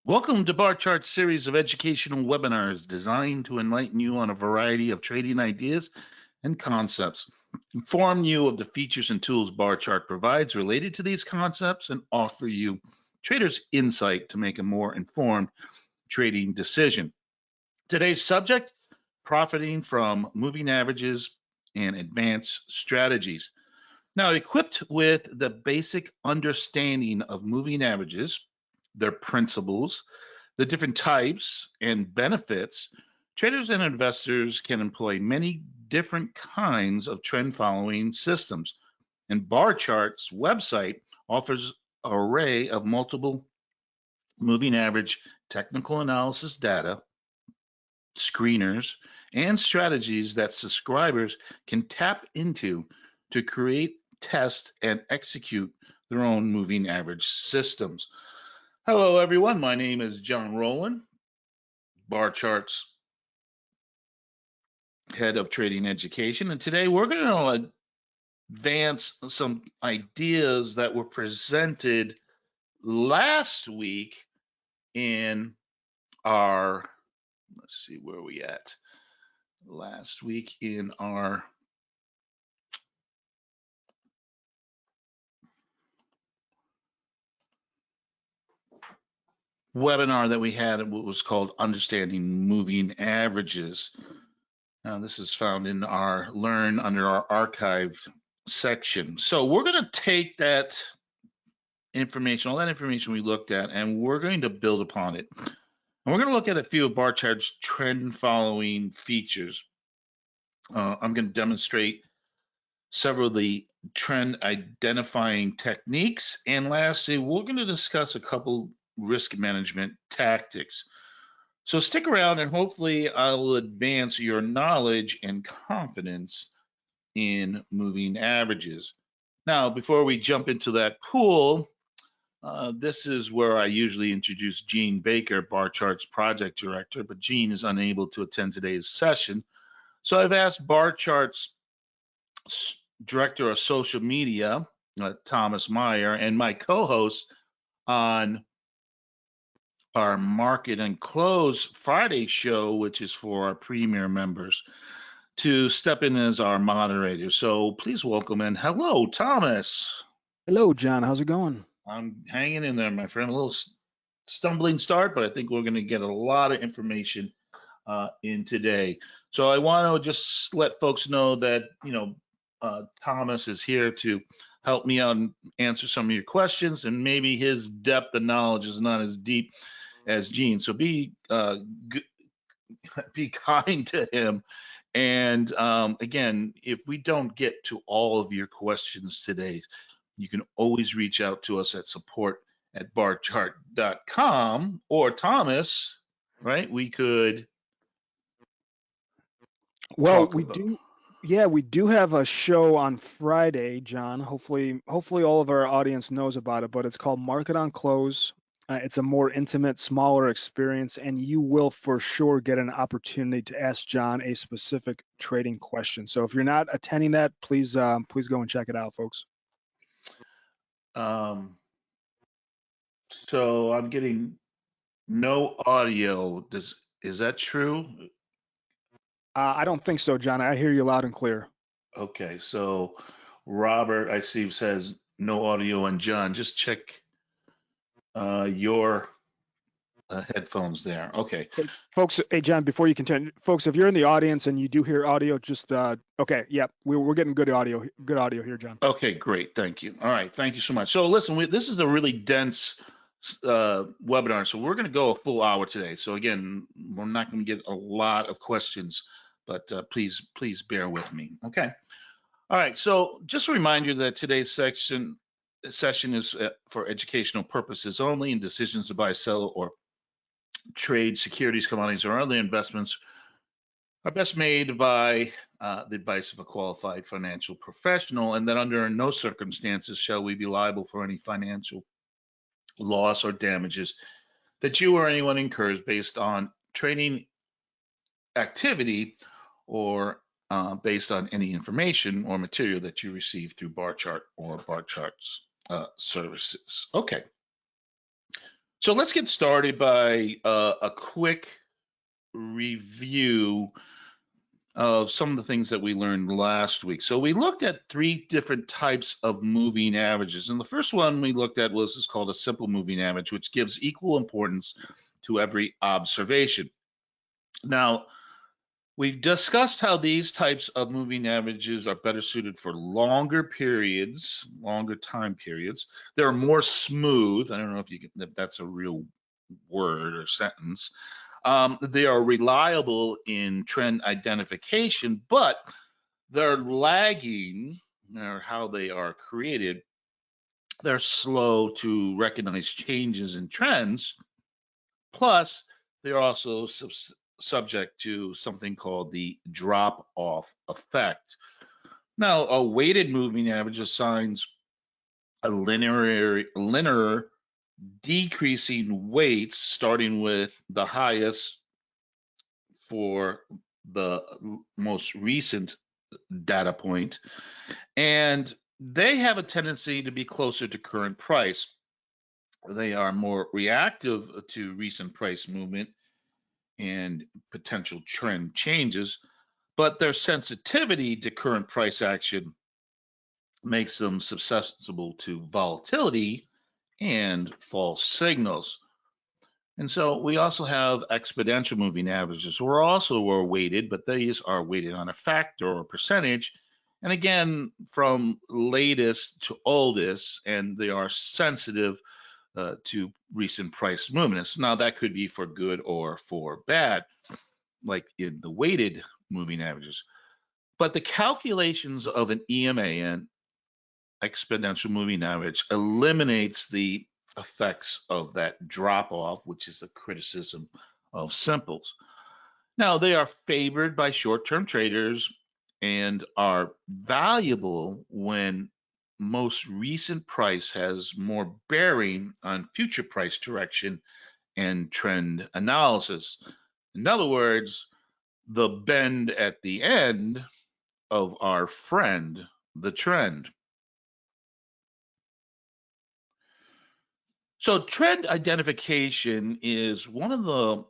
Welcome to Bar Chart's series of educational webinars designed to enlighten you on a variety of trading ideas and concepts, inform you of the features and tools Bar Chart provides related to these concepts, and offer you traders insight to make a more informed trading decision. Today's subject, profiting from moving averages and advanced strategies. Now, equipped with the basic understanding of moving averages, their principles, the different types and benefits, traders and investors can employ many different kinds of trend following systems. And Bar Chart's website offers an array of multiple moving average technical analysis data, screeners, and strategies that subscribers can tap into to create, test, and execute their own moving average systems. Hello, everyone. My name is John Rowland, Bar Chart's head of trading education, and today we're going to advance some ideas that were presented last week in our, let's see, where are we at? Last week in our webinar that we had, what was called Understanding Moving Averages. Now, this is found in our Learn under our Archive section. So we're going to take that information, all that information we looked at, and we're going to build upon it. And we're going to look at a few of Bar Chart's trend following features. I'm going to demonstrate several of the trend identifying techniques. And lastly, we're going to discuss a couple risk management tactics. So stick around and hopefully I'll advance your knowledge and confidence in moving averages. Now, before we jump into that pool, this is where I usually introduce Gene Baker, Bar Chart's project director, but Gene is unable to attend today's session. So I've asked Bar Chart's director of social media, Thomas Meyer, and my co-host on our Market and Close Friday show, which is for our premier members, to step in as our moderator. So please welcome in. Hello, Thomas. Hello, John. How's it going? I'm hanging in there, my friend. A little stumbling start, but I think we're going to get a lot of information in today. So I want to just let folks know that, Thomas is here to help me out and answer some of your questions, and maybe his depth of knowledge is not as deep as Gene. So be kind to him. And again, if we don't get to all of your questions today, you can always reach out to us at support@barchart.com, or Thomas, right? We could. Well, we do have a show on Friday, John. Hopefully all of our audience knows about it, but it's called Market on Close. It's a more intimate, smaller experience, and you will for sure get an opportunity to ask John a specific trading question. So if you're not attending that, please go and check it out, folks. So I'm getting no audio. Is that true? I don't think so, John. I hear you loud and clear. Okay, so Robert, I see, says no audio, and John, just check your headphones there. Okay. Hey, folks, hey, John, before you continue, folks, if you're in the audience and you do hear audio, just, okay, yeah, we're getting good audio here, John. Okay, great, thank you. All right, thank you so much. So listen, this is a really dense webinar, so we're gonna go a full hour today. So again, we're not gonna get a lot of questions, but please bear with me, okay? All right, so just a reminder that today's session is for educational purposes only, and decisions to buy, sell, or trade securities, commodities, or other investments are best made by the advice of a qualified financial professional, and that under no circumstances shall we be liable for any financial loss or damages that you or anyone incurs based on trading activity or based on any information or material that you receive through Bar Chart or Bar Chart's services. Okay. So let's get started by a quick review of some of the things that we learned last week. So we looked at 3 different types of moving averages. And the first one we looked at is called a simple moving average, which gives equal importance to every observation. Now, we've discussed how these types of moving averages are better suited for longer periods, longer time periods. They're more smooth. I don't know if that's a real word or sentence. They are reliable in trend identification, but they're lagging, or how they are created. They're slow to recognize changes in trends. Plus, they're also subject to something called the drop-off effect. Now, a weighted moving average assigns a linear decreasing weights, starting with the highest for the most recent data point, and they have a tendency to be closer to current price. They are more reactive to recent price movement and potential trend changes, but their sensitivity to current price action makes them susceptible to volatility and false signals. And so we also have exponential moving averages. We're also weighted, but these are weighted on a factor or percentage. And again, from latest to oldest, and they are sensitive to recent price movements. Now that could be for good or for bad, like in the weighted moving averages. But the calculations of an EMA, an exponential moving average, eliminates the effects of that drop off, which is a criticism of simples. Now, they are favored by short-term traders and are valuable when most recent price has more bearing on future price direction and trend analysis. In other words, the bend at the end of our friend, the trend. So trend identification is one of the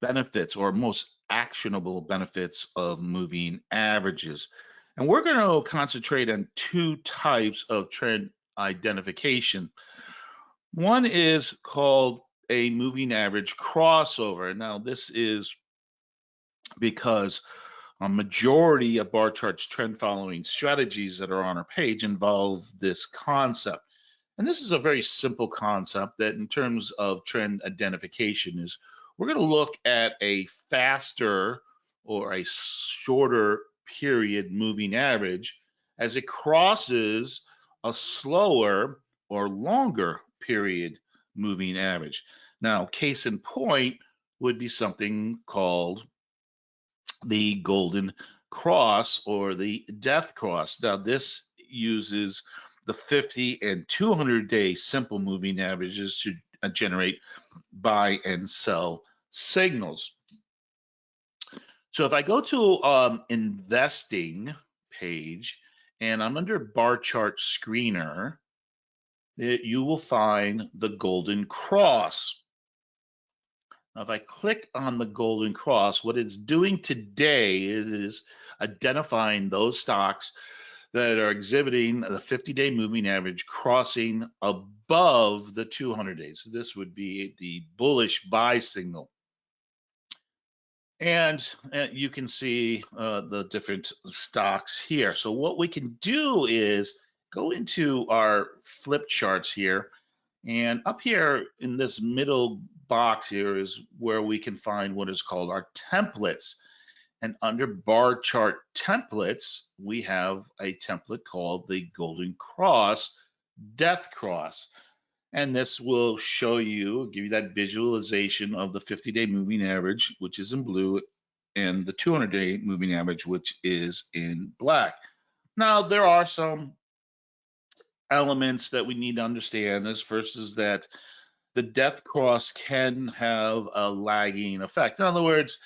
benefits or most actionable benefits of moving averages. And we're going to concentrate on 2 types of trend identification. One is called a moving average crossover. Now, this is because a majority of bar charts trend following strategies that are on our page involve this concept. And this is a very simple concept that in terms of trend identification is we're going to look at a faster or a shorter period moving average as it crosses a slower or longer period moving average. Now, case in point would be something called the golden cross or the death cross. Now, this uses the 50 and 200-day simple moving averages to generate buy and sell signals. So if I go to investing page and I'm under bar chart screener, you will find the golden cross. Now, if I click on the golden cross, what it's doing today is identifying those stocks that are exhibiting the 50-day moving average crossing above the 200 days. So this would be the bullish buy signal. And you can see the different stocks here. So what we can do is go into our flip charts here. And up here in this middle box here is where we can find what is called our templates. And under bar chart templates, we have a template called the Golden Cross Death Cross. And this will show you, give you that visualization of the 50-day moving average, which is in blue, and the 200-day moving average, which is in black. Now, there are some elements that we need to understand. As first is that the death cross can have a lagging effect. In other words,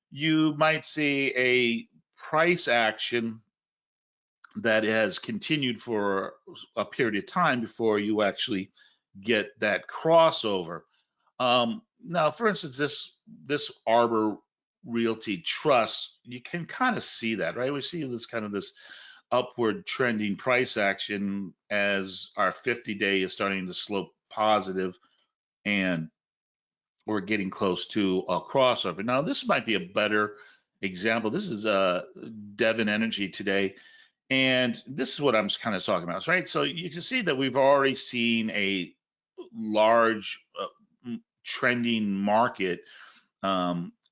you might see a price action that has continued for a period of time before you actually get that crossover. Now, for instance, this Arbor Realty Trust, you can kind of see that, right? We see this kind of this upward trending price action as our 50-day is starting to slope positive, and we're getting close to a crossover. Now, this might be a better example. This is Devon Energy today, and this is what I'm kind of talking about, right? So you can see that we've already seen a large trending market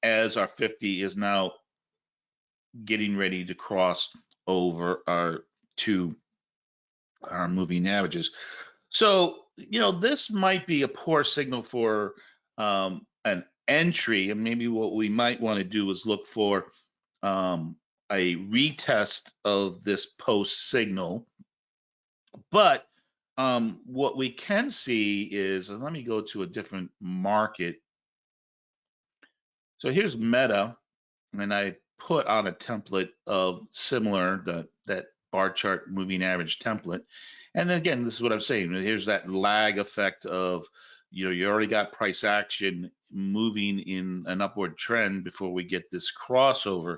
as our 50 is now getting ready to cross over our moving averages. So, this might be a poor signal for an entry, and maybe what we might want to do is look for a retest of this post signal. But what we can see is, and let me go to a different market. So here's Meta, and I put on a template of similar that bar chart moving average template. And then again, this is what I'm saying. Here's that lag effect of, you already got price action moving in an upward trend before we get this crossover.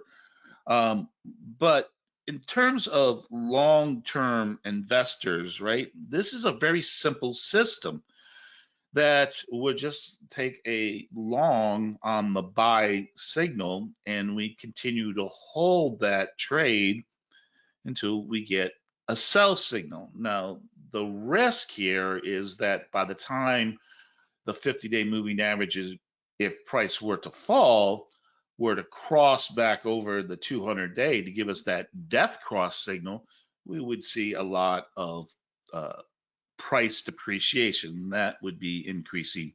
But in terms of long-term investors, right, this is a very simple system that would just take a long on the buy signal, and we continue to hold that trade until we get a sell signal. Now, the risk here is that by the time the 50-day moving averages, if price were to fall, were to cross back over the 200-day to give us that death cross signal, we would see a lot of price depreciation. That would be increasing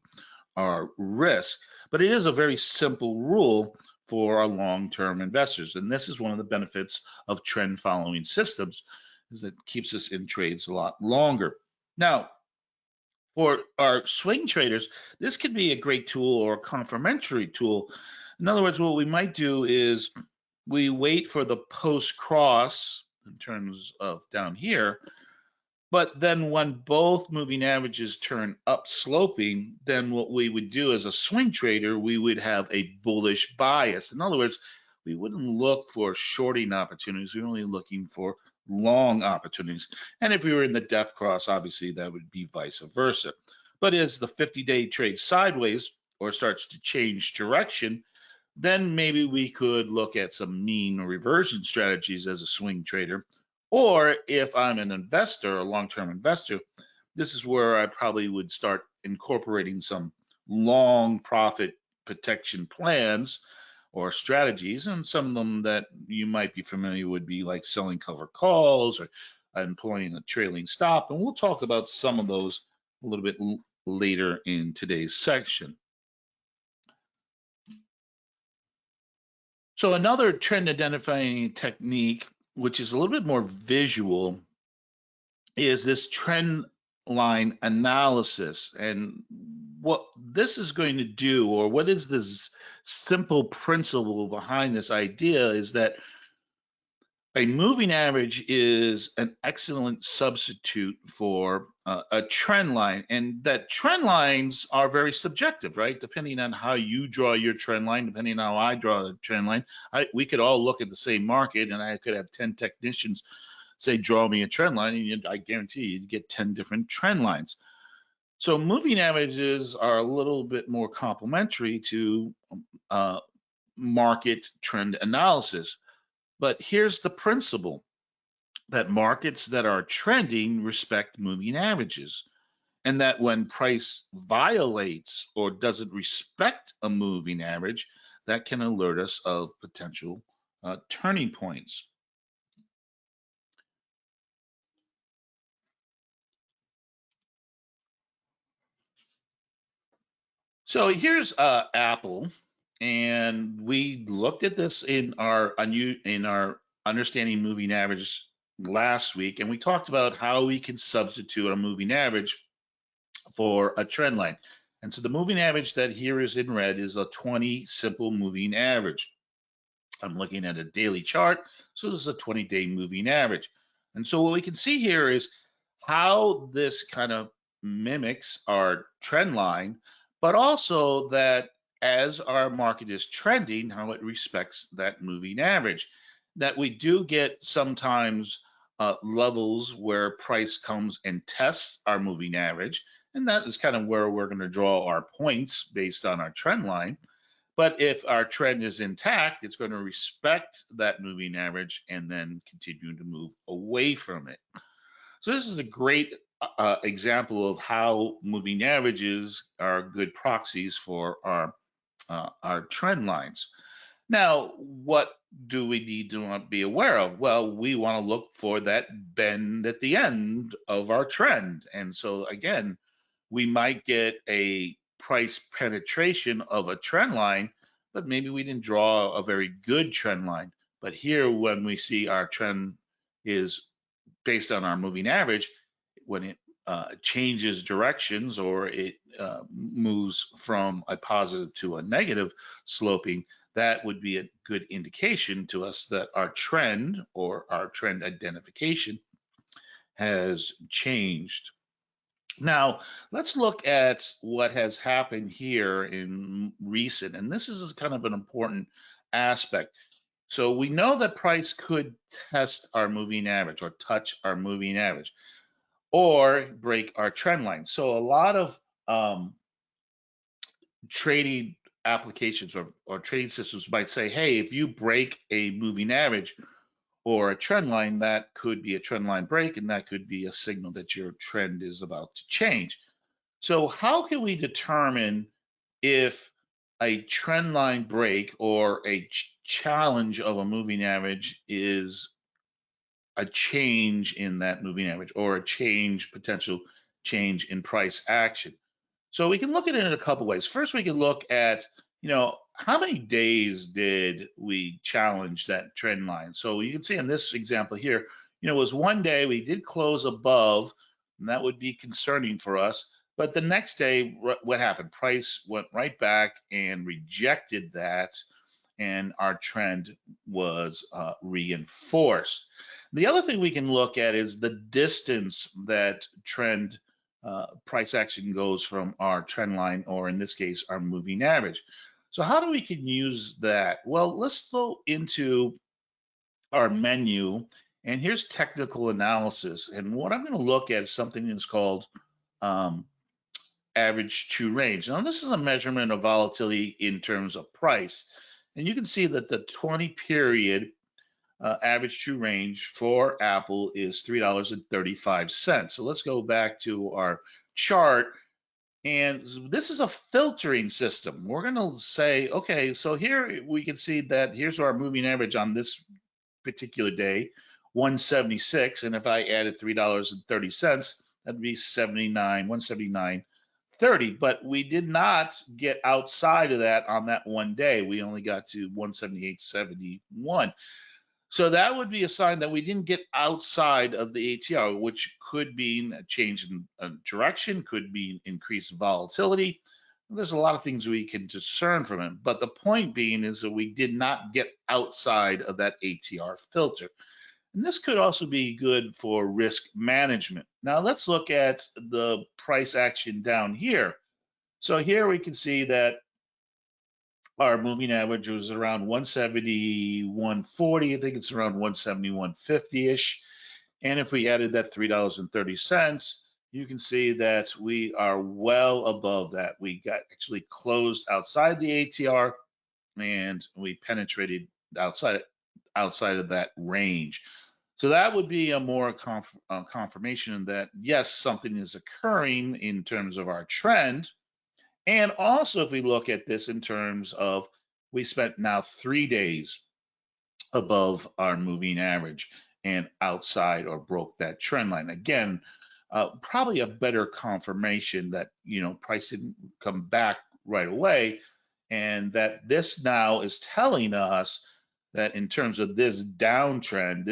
our risk. But it is a very simple rule for our long-term investors. And this is one of the benefits of trend following systems, is it keeps us in trades a lot longer. Now, for our swing traders, this could be a great tool or a complementary tool. In other words, what we might do is we wait for the post cross in terms of down here, but then when both moving averages turn up sloping, then what we would do as a swing trader, we would have a bullish bias. In other words, we wouldn't look for shorting opportunities. We're only looking for long opportunities. And if we were in the death cross, obviously that would be vice versa. But as the 50-day trades sideways or starts to change direction, then maybe we could look at some mean reversion strategies as a swing trader. Or if I'm an investor, a long-term investor, this is where I probably would start incorporating some long profit protection plans or strategies, and some of them that you might be familiar would be like selling cover calls or employing a trailing stop. And we'll talk about some of those a little bit later in today's section. So another trend identifying technique, which is a little bit more visual, is this trend line analysis. And what this is going to do, or what is this simple principle behind this idea, is that a moving average is an excellent substitute for a trend line, and that trend lines are very subjective, right? Depending on how you draw your trend line, depending on how I draw the trend line, we could all look at the same market, and I could have 10 technicians say, draw me a trend line, and I guarantee you'd get 10 different trend lines. So moving averages are a little bit more complementary to market trend analysis. But here's the principle, that markets that are trending respect moving averages, and that when price violates or doesn't respect a moving average, that can alert us of potential turning points. So here's Apple, and we looked at this in our understanding moving average last week, and we talked about how we can substitute a moving average for a trend line. And so the moving average that here is in red is a 20 simple moving average. I'm looking at a daily chart, so this is a 20-day moving average. And so what we can see here is how this kind of mimics our trend line, but also that as our market is trending, how it respects that moving average. That we do get sometimes levels where price comes and tests our moving average, and that is kind of where we're going to draw our points based on our trend line. But if our trend is intact, it's going to respect that moving average and then continue to move away from it. So this is a great example of how moving averages are good proxies for our trend lines. Now, what do we need to be aware of? Well, we want to look for that bend at the end of our trend. And so again, we might get a price penetration of a trend line, but maybe we didn't draw a very good trend line. But here, when we see our trend is based on our moving average, when it changes directions or it moves from a positive to a negative sloping, that would be a good indication to us that our trend or our trend identification has changed. Now, let's look at what has happened here in recent, and this is kind of an important aspect. So we know that price could test our moving average or touch our moving average or break our trend line. So a lot of trading applications or trading systems might say, hey, if you break a moving average or a trend line, that could be a trend line break, and that could be a signal that your trend is about to change. So how can we determine if a trend line break or a challenge of a moving average is a change in that moving average or a potential change in price action? So we can look at it in a couple ways. First, we can look at, how many days did we challenge that trend line? So you can see in this example here, it was one day we did close above, and that would be concerning for us. But the next day, what happened? Price went right back and rejected that, and our trend was reinforced. The other thing we can look at is the distance that trend price action goes from our trend line, or in this case, our moving average. So how do we can use that? Well, let's go into our menu, and here's technical analysis. And what I'm going to look at is something that's called um, average true range. Now, this is a measurement of volatility in terms of price. And you can see that the 20 period average true range for Apple is $3.35. So let's go back to our chart. And this is a filtering system. We're going to say, okay, so here we can see that here's our moving average on this particular day, 176. And if I added $3.30, that'd be 179.30. But we did not get outside of that on that one day. We only got to 178.71. So that would be a sign that we didn't get outside of the ATR, which could mean a change in direction, could mean increased volatility. There's a lot of things we can discern from it. But the point being is that we did not get outside of that ATR filter. And this could also be good for risk management. Now let's look at the price action down here. So here we can see that our moving average was around 170.140. I think it's around 171.50-ish. And if we added that $3.30, you can see that we are well above that. We got actually closed outside the ATR, and we penetrated outside of that range. So that would be a more confirmation that yes, something is occurring in terms of our trend. And also, if we look at this in terms of we spent now 3 days above our moving average and outside or broke that trend line. Again, probably a better confirmation that, price didn't come back right away, and that this now is telling us that in terms of this downtrend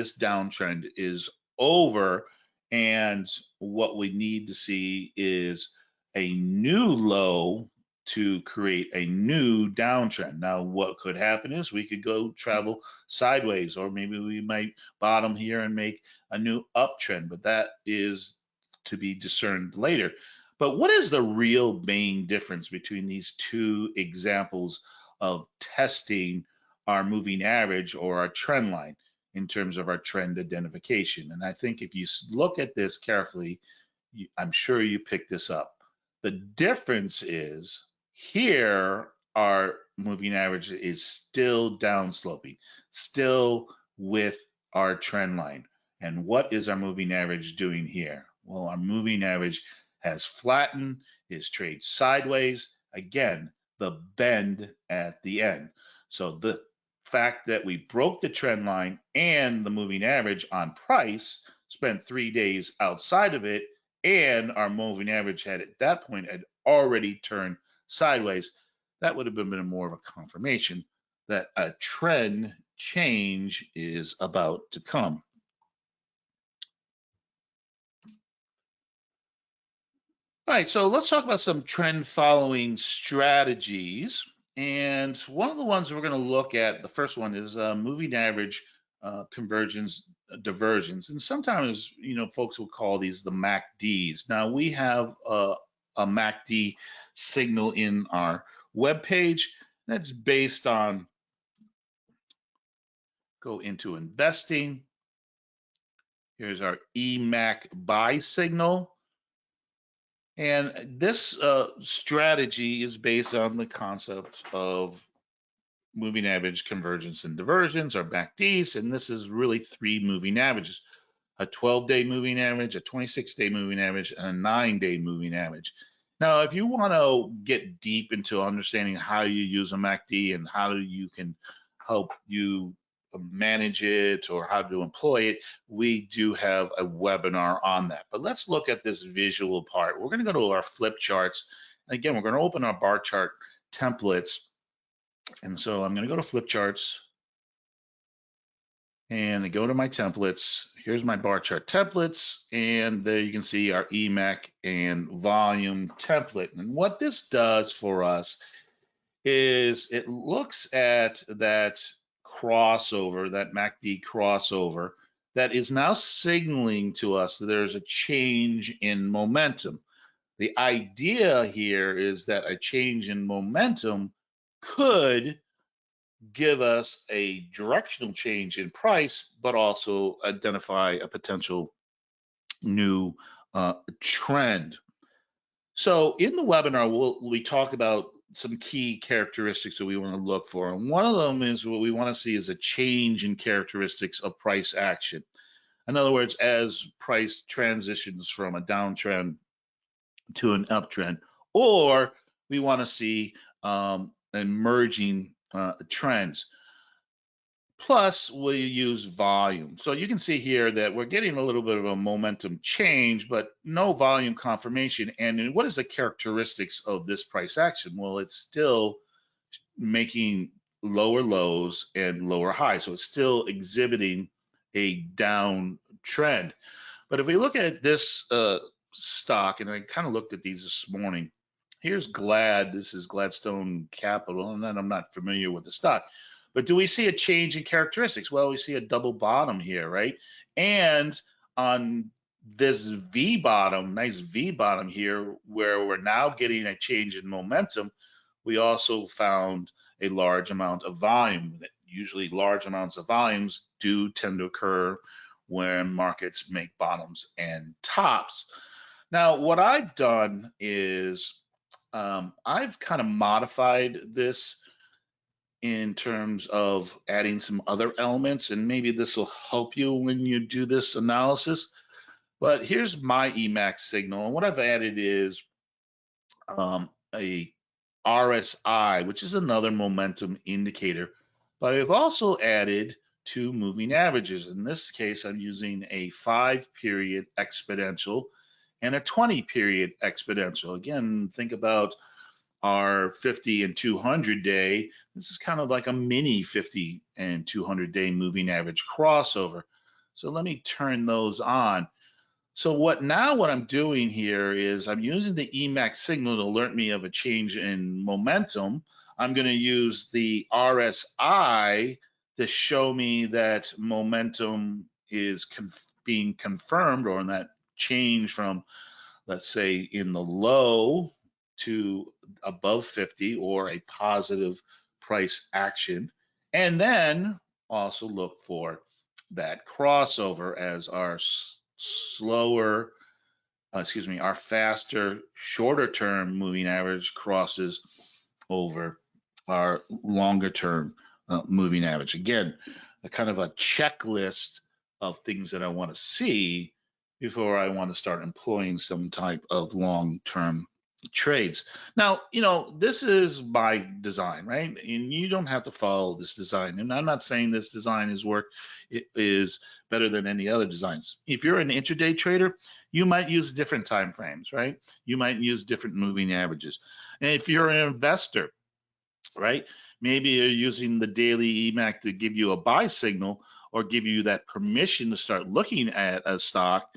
is over, and what we need to see is a new low to create a new downtrend. Now, what could happen is we could go travel sideways, or maybe we might bottom here and make a new uptrend, but that is to be discerned later. But what is the real main difference between these two examples of testing our moving average or our trend line in terms of our trend identification? And I think if you look at this carefully, I'm sure you picked this up. The difference is here our moving average is still downsloping, still with our trend line. And what is our moving average doing here? Well, our moving average has flattened, is trade sideways. Again, the bend at the end. So the fact that we broke the trend line and the moving average on price, spent 3 days outside of it, and our moving average had at that point had already turned sideways, that would have been more of a confirmation that a trend change is about to come. All right, so let's talk about some trend following strategies. And one of the ones we're going to look at, the first one is moving average convergence divergence. And sometimes, folks will call these the MACDs. Now, we have a MACD signal in our web page that's based on, go into investing. Here's our EMAC buy signal. And this strategy is based on the concept of moving average convergence and divergence, or MACDs, and this is really three moving averages: a 12-day moving average, a 26-day moving average, and a 9-day moving average. Now, if you want to get deep into understanding how you use a MACD and how you can help you manage it or how to employ it, we do have a webinar on that. But let's look at this visual part. We're going to go to our flip charts. Again, we're going to open our bar chart templates. And so I'm going to go to flip charts and go to my templates. Here's my bar chart templates. And there you can see our EMAC and volume template. And what this does for us is it looks at that crossover, that MACD crossover, that is now signaling to us that there's a change in momentum. The idea here is that a change in momentum could give us a directional change in price, but also identify a potential new trend. So in the webinar, we talk about some key characteristics that we want to look for. And one of them is what we want to see is a change in characteristics of price action. In other words, as price transitions from a downtrend to an uptrend, or we want to see emerging trends. Plus, we use volume. So you can see here that we're getting a little bit of a momentum change, but no volume confirmation. And what is the characteristics of this price action? Well, it's still making lower lows and lower highs. So it's still exhibiting a down trend. But if we look at this stock, and I kind of looked at these this morning, here's Glad. This is Gladstone Capital, and then I'm not familiar with the stock. But do we see a change in characteristics? Well, we see a double bottom here, right? And on this V bottom, nice V bottom here, where we're now getting a change in momentum, we also found a large amount of volume. Usually large amounts of volumes do tend to occur when markets make bottoms and tops. Now, what I've done is I've kind of modified this in terms of adding some other elements, and maybe this will help you when you do this analysis. But here's my EMAX signal, and what I've added is a RSI, which is another momentum indicator. But I've also added two moving averages. In this case, I'm using a 5-period exponential and a 20-period exponential. Again, think about our 50 and 200 day. This is kind of like a mini 50 and 200 day moving average crossover. So let me turn those on. So what I'm doing here is I'm using the EMAX signal to alert me of a change in momentum. I'm going to use the RSI to show me that momentum is being confirmed, or in that change from let's say in the low to above 50 or a positive price action. And then also look for that crossover as our slower, our faster, shorter term moving average crosses over our longer term moving average. Again, a kind of a checklist of things that I want to see before I want to start employing some type of long term trades. Now, this is by design, right? And you don't have to follow this design. And I'm not saying this design is better than any other designs. If you're an intraday trader, you might use different time frames, right? You might use different moving averages. And if you're an investor, right? Maybe you're using the daily EMAC to give you a buy signal or give you that permission to start looking at a stock.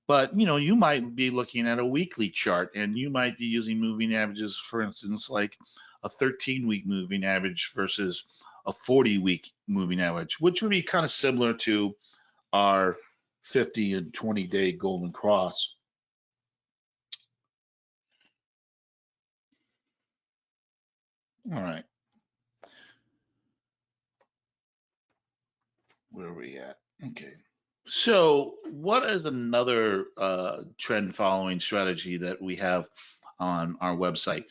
But you might be looking at a weekly chart, and you might be using moving averages, for instance, like a 13-week moving average versus a 40-week moving average, which would be kind of similar to our 50 and 20-day golden cross. All right. Where are we at? Okay. So, what is another trend following strategy that we have on our website?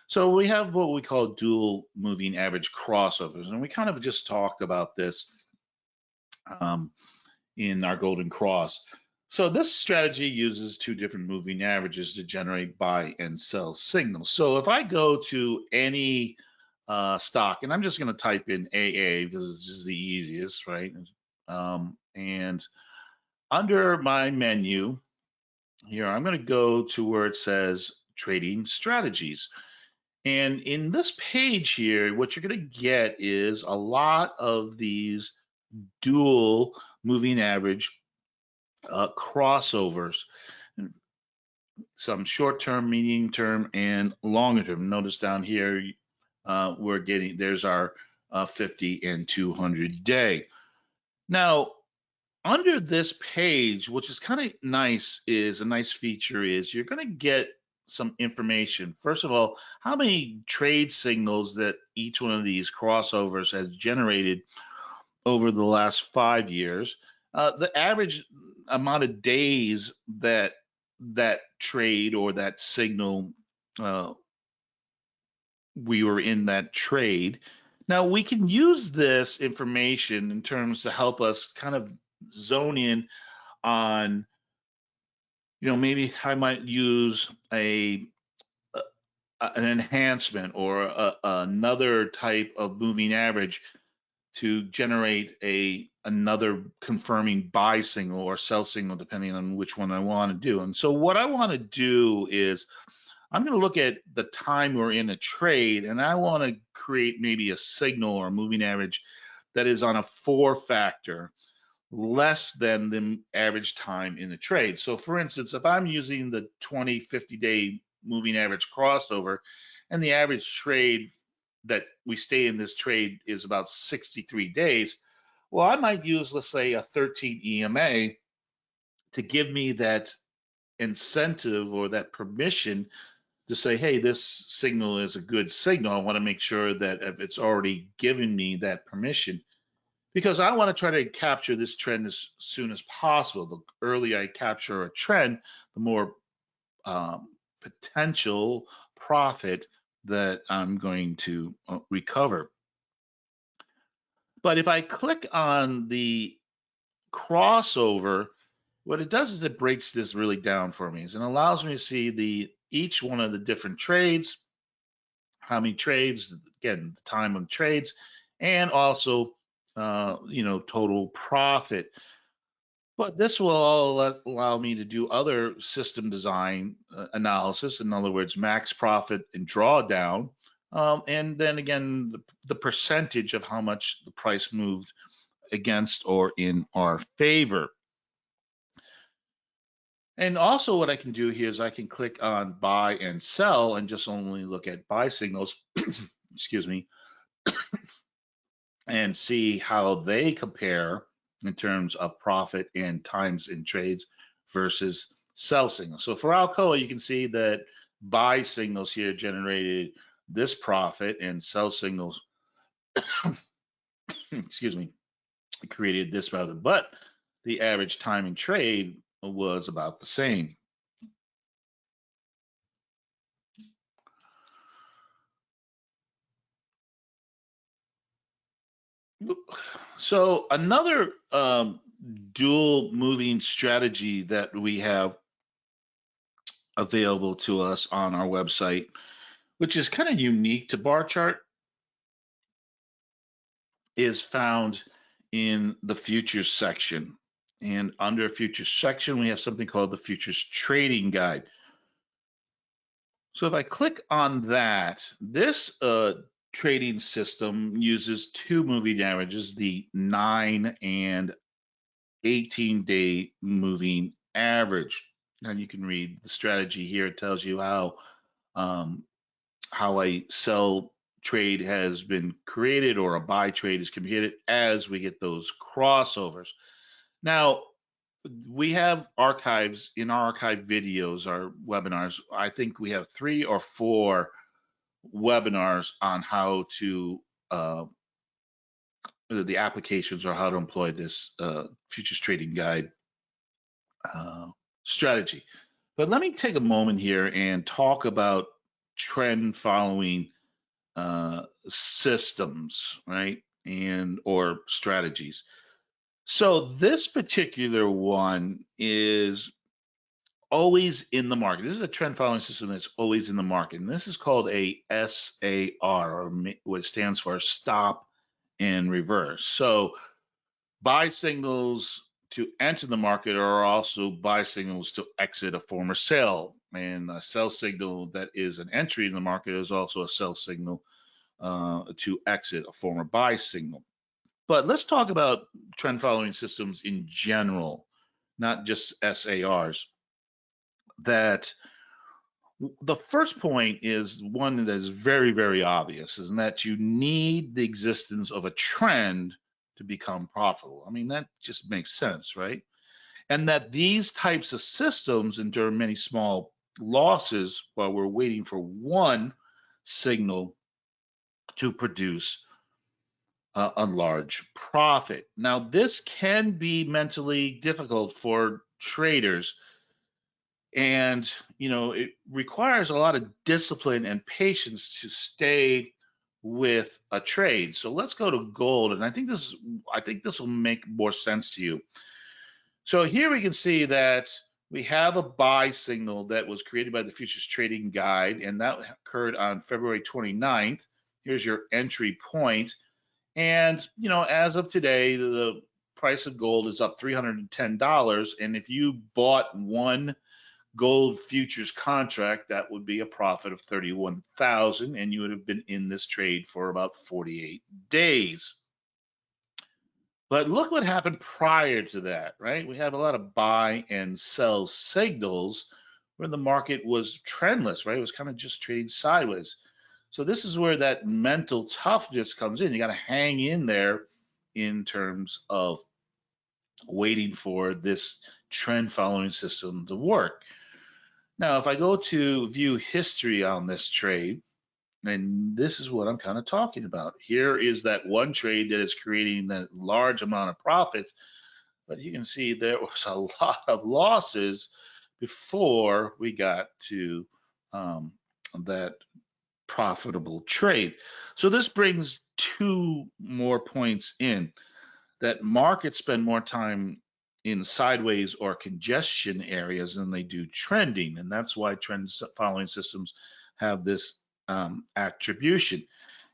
So, we have what we call dual moving average crossovers, and we kind of just talked about this um, in our golden cross. So, this strategy uses two different moving averages to generate buy and sell signals. So, if I go to any stock, and I'm just going to type in AA because it's just the easiest, right? And under my menu here, I'm going to go to where it says trading strategies. And in this page here, what you're going to get is a lot of these dual moving average crossovers, some short term, medium term, and longer term. Notice down here, there's our 50 and 200 day. Now, under this page, which is kind of nice, is a nice feature is you're going to get some information. First of all, how many trade signals that each one of these crossovers has generated over the last 5 years, the average amount of days that that trade or that signal uh, we were in that trade. Now we can use this information in terms to help us kind of zone in on, maybe I might use an enhancement or another type of moving average to generate another confirming buy signal or sell signal, depending on which one I want to do. And so what I want to do is I'm going to look at the time we're in a trade, and I want to create maybe a signal or a moving average that is on a 4-factor less than the average time in the trade. So for instance, if I'm using the 20, 50-day moving average crossover and the average trade that we stay in this trade is about 63 days, well, I might use, let's say, a 13 EMA to give me that incentive or that permission to say, hey, this signal is a good signal. I want to make sure that if it's already given me that permission, because I want to try to capture this trend as soon as possible. The earlier I capture a trend, the more potential profit that I'm going to recover. But if I click on the crossover, what it does is it breaks this really down for me, and allows me to see each one of the different trades, how many trades, again, the time of trades, and also total profit. But this will all allow me to do other system design analysis. In other words, max profit and drawdown. And then again, the percentage of how much the price moved against or in our favor. And also what I can do here is I can click on buy and sell and just only look at buy signals, excuse me, and see how they compare in terms of profit and times in trades versus sell signals. So for Alcoa, you can see that buy signals here generated this profit, and sell signals, excuse me, created this profit. But the average time in trade was about the same. So another dual moving strategy that we have available to us on our website, which is kind of unique to bar chart, is found in the futures section. And under futures section, we have something called the futures trading guide. So if I click on that, this trading system uses two moving averages, the 9 and 18-day moving average. And you can read the strategy here. It tells you how a sell trade has been created or a buy trade is created as we get those crossovers. Now, we have archives in our archive videos, our webinars. I think we have 3 or 4 webinars on how to the applications or how to employ this futures trading guide strategy. But let me take a moment here and talk about trend following systems, right? And or strategies. So this particular one is always in the market. This is a trend following system that's always in the market. And this is called a SAR, or what it stands for, stop and reverse. So buy signals to enter the market are also buy signals to exit a former sell. And a sell signal that is an entry in the market is also a sell signal to exit a former buy signal. But let's talk about trend following systems in general, not just SARs. That the first point is one that is very, very obvious, and that you need the existence of a trend to become profitable. I mean, that just makes sense, right? And that these types of systems endure many small losses while we're waiting for one signal to produce a large profit. Now, this can be mentally difficult for traders, and it requires a lot of discipline and patience to stay with a trade. So let's go to gold, and I think this will make more sense to you. So here we can see that we have a buy signal that was created by the futures trading guide, and that occurred on February 29th. Here's your entry point. And as of today, the price of gold is up $310. And if you bought one gold futures contract, that would be a profit of 31,000, and you would have been in this trade for about 48 days. But look what happened prior to that, right? We had a lot of buy and sell signals where the market was trendless, right? It was kind of just trading sideways. So this is where that mental toughness comes in. You got to hang in there in terms of waiting for this trend following system to work. Now, if I go to view history on this trade, and this is what I'm kind of talking about. Here is that one trade that is creating that large amount of profits, but you can see there was a lot of losses before we got to that profitable trade. So this brings 2 more points in, that markets spend more time in sideways or congestion areas than they do trending. And that's why trend following systems have this attribution.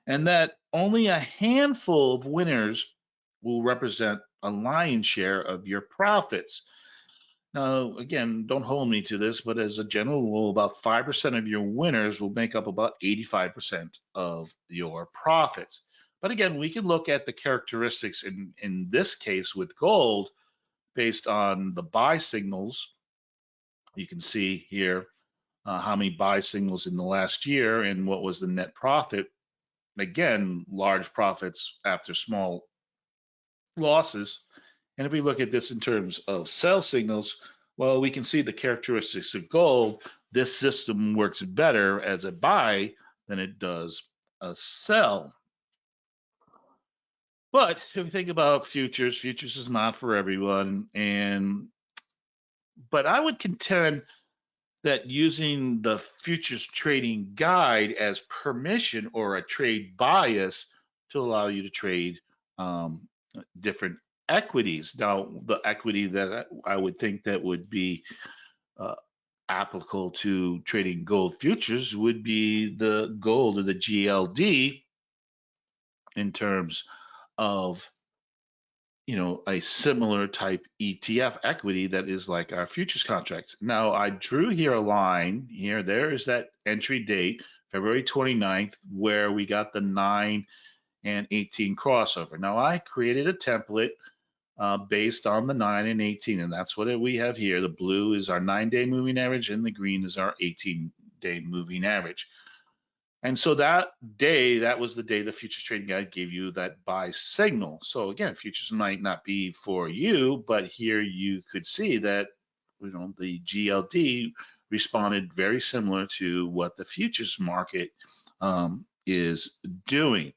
And that only a handful of winners will represent a lion's share of your profits. Now, again, don't hold me to this, but as a general rule, about 5% of your winners will make up about 85% of your profits. But again, we can look at the characteristics in this case with gold based on the buy signals. You can see here how many buy signals in the last year and what was the net profit. Again, large profits after small losses. And if we look at this in terms of sell signals, Well, we can see the characteristics of gold. This system works better as a buy than it does a sell. But if you think about futures, futures is not for everyone. But I would contend that using the futures trading guide as permission or a trade bias to allow you to trade um, different equities. Now, the equity that I would think that would be uh, applicable to trading gold futures would be the gold or the GLD in terms of a similar type ETF equity that is like our futures contracts. Now, I drew here a line here. There is that entry date, February 29th, where we got the 9 and 18 crossover. Now, I created a template based on the 9 and 18, and that's what we have here. The blue is our 9-day moving average, and the green is our 18-day moving average. And so that day, that was the day the futures trading guide gave you that buy signal. So again, futures might not be for you, but here you could see that the GLD responded very similar to what the futures market is doing.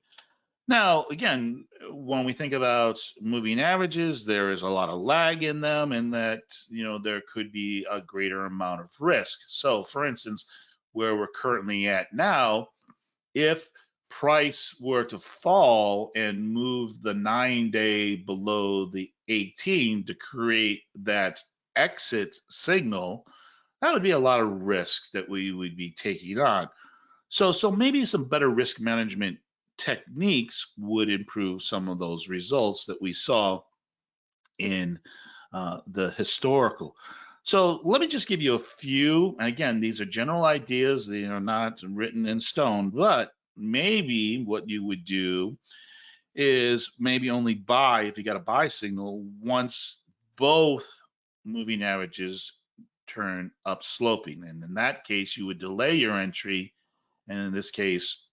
Now, again, when we think about moving averages, there is a lot of lag in them, and that there could be a greater amount of risk. So, for instance, where we're currently at now, if price were to fall and move the 9-day below the 18 to create that exit signal, that would be a lot of risk that we would be taking on. So maybe some better risk management techniques would improve some of those results that we saw in the historical. So let me just give you a few. Again, these are general ideas. They are not written in stone, but maybe what you would do is maybe only buy, if you got a buy signal, once both moving averages turn up sloping. And in that case, you would delay your entry. And in this case,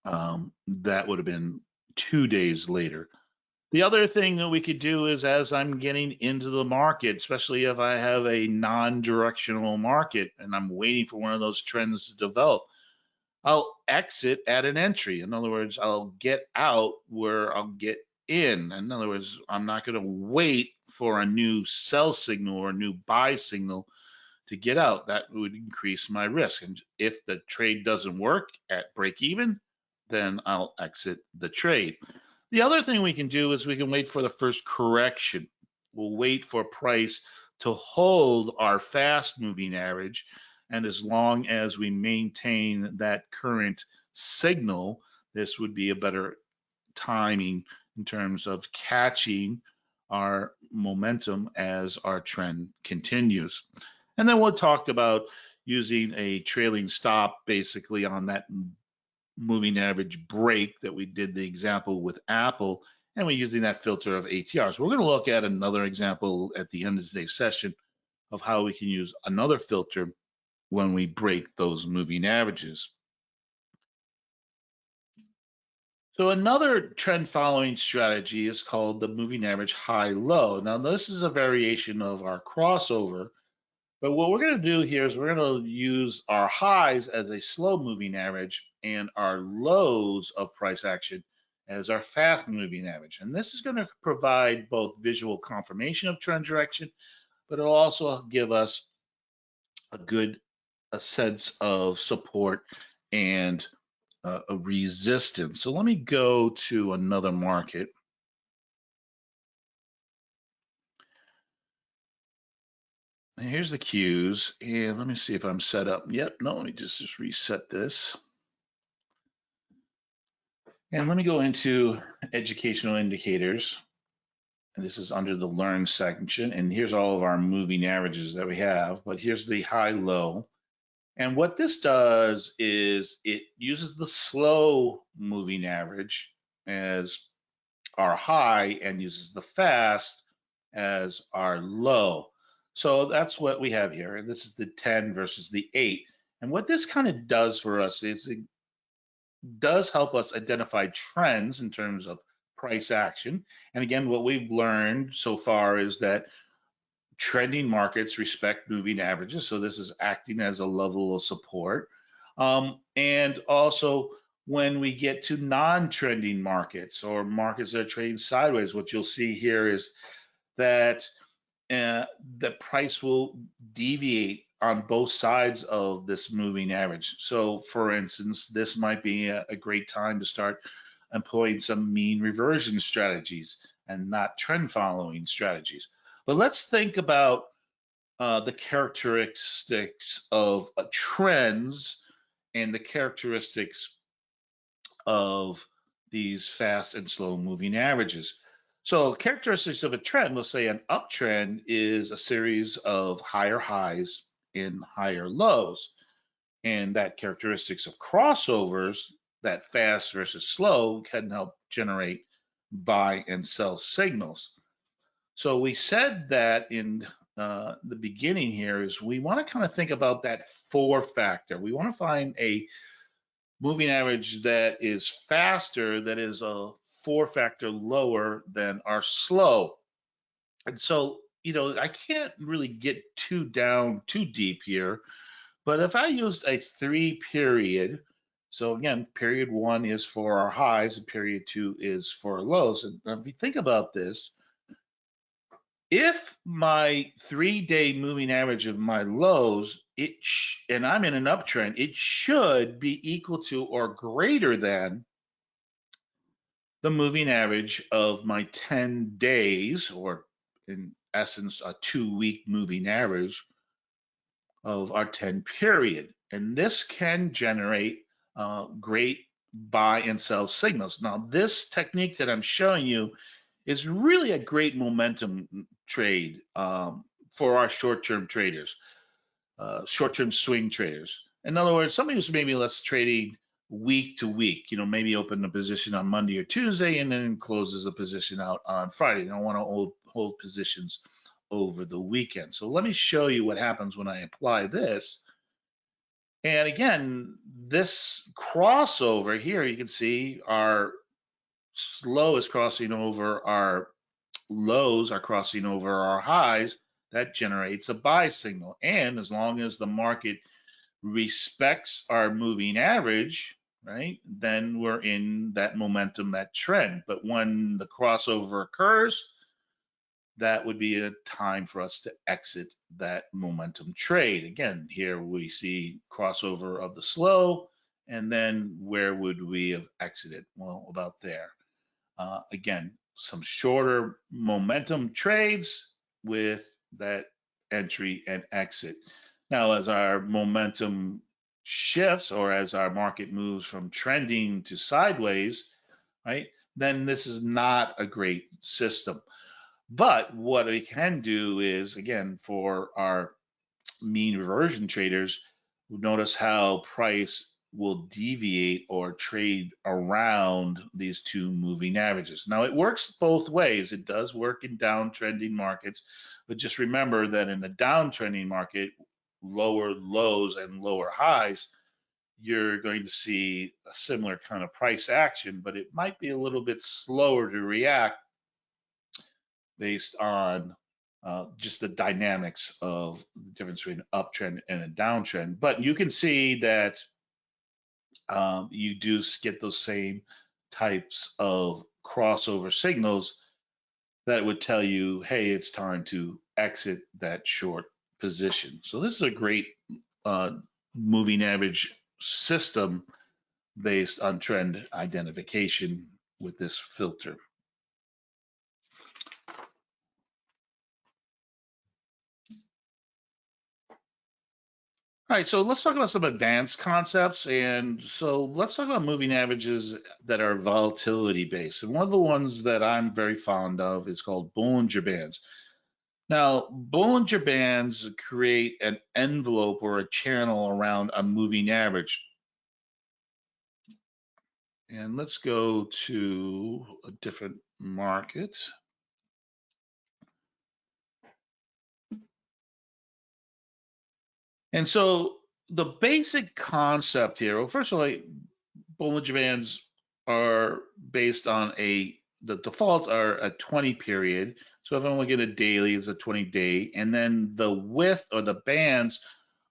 that would have been 2 days later. The other thing that we could do is, as I'm getting into the market, especially if I have a non-directional market and I'm waiting for one of those trends to develop, I'll exit at an entry. In other words, I'll get out where I'll get in. In other words, I'm not going to wait for a new sell signal or a new buy signal to get out. That would increase my risk. And if the trade doesn't work at break even, then I'll exit the trade. The other thing we can do is we can wait for the first correction. We'll wait for price to hold our fast moving average. And as long as we maintain that current signal, this would be a better timing in terms of catching our momentum as our trend continues. And then we'll talk about using a trailing stop basically on that moving average break that we did the example with Apple, and we're using that filter of ATRs. We're going to look at another example at the end of today's session of how we can use another filter when we break those moving averages. So another trend following strategy is called the moving average high-low. Now this is a variation of our crossover, but what we're going to do here is we're going to use our highs as a slow moving average and our lows of price action as our fast moving average. And this is going to provide both visual confirmation of trend direction, but it'll also give us a sense of support and a resistance. So let me go to another market. And here's the cues, and let me see if I'm set up. Yep, no, let me just reset this. And let me go into educational indicators. And this is under the learn section. And here's all of our moving averages that we have. But here's the high low. And what this does is it uses the slow moving average as our high and uses the fast as our low. So that's what we have here. And this is the 10 versus the 8. And what this kind of does for us is it does help us identify trends in terms of price action. And again, what we've learned so far is that trending markets respect moving averages, so this is acting as a level of support. And also, when we get to non-trending markets or markets that are trading sideways, what you'll see here is that the price will deviate on both sides of this moving average. So, for instance, this might be a great time to start employing some mean reversion strategies and not trend following strategies. But let's think about the characteristics of trends and the characteristics of these fast and slow moving averages. So characteristics of a trend, we'll say an uptrend is a series of higher highs and higher lows. And that characteristics of crossovers, that fast versus slow, can help generate buy and sell signals. So we said that in the beginning here is we want to kind of think about that four factor. We want to find a moving average that is faster, that is a four factor lower than our slow. And so, I can't really get too deep here, but if I used a 3 period, so again, period 1 is for our highs and period 2 is for our lows. And if you think about this, if my 3-day moving average of my lows, and I'm in an uptrend, it should be equal to or greater than the moving average of my 10 days, or in essence, a 2-week moving average of our 10 period. And this can generate great buy and sell signals. Now, this technique that I'm showing you is really a great momentum trade for our short-term traders, short-term swing traders. In other words, somebody who's maybe less trading week to week, maybe open a position on Monday or Tuesday and then closes a position out on Friday. They don't want to hold positions over the weekend. So let me show you what happens when I apply this. And again, this crossover here, you can see our slow is crossing over our lows, are crossing over our highs. That generates a buy signal. And as long as the market respects our moving average, right, then we're in that momentum, that trend. But when the crossover occurs, that would be a time for us to exit that momentum trade. Again, here we see crossover of the slow, and then where would we have exited? Well, about there. Again, some shorter momentum trades with that entry and exit. Now, as our momentum shifts, or as our market moves from trending to sideways, right, then this is not a great system. But what we can do is, again, for our mean reversion traders, notice how price will deviate or trade around these two moving averages. Now, it works both ways. It does work in downtrending markets, but just remember that in a downtrending market, lower lows and lower highs, you're going to see a similar kind of price action, but it might be a little bit slower to react based on just the dynamics of the difference between an uptrend and a downtrend. But you can see that you do get those same types of crossover signals that would tell you, hey, it's time to exit that short position. So this is a great moving average system based on trend identification with this filter. All right, so let's talk about some advanced concepts. And so let's talk about moving averages that are volatility based. And one of the ones that I'm very fond of is called Bollinger Bands. Now, Bollinger Bands create an envelope or a channel around a moving average. And let's go to a different market. And so the basic concept here, well, first of all, Bollinger Bands are based on the default are a 20 period. So if I'm looking at a daily, it's a 20-day, and then the width or the bands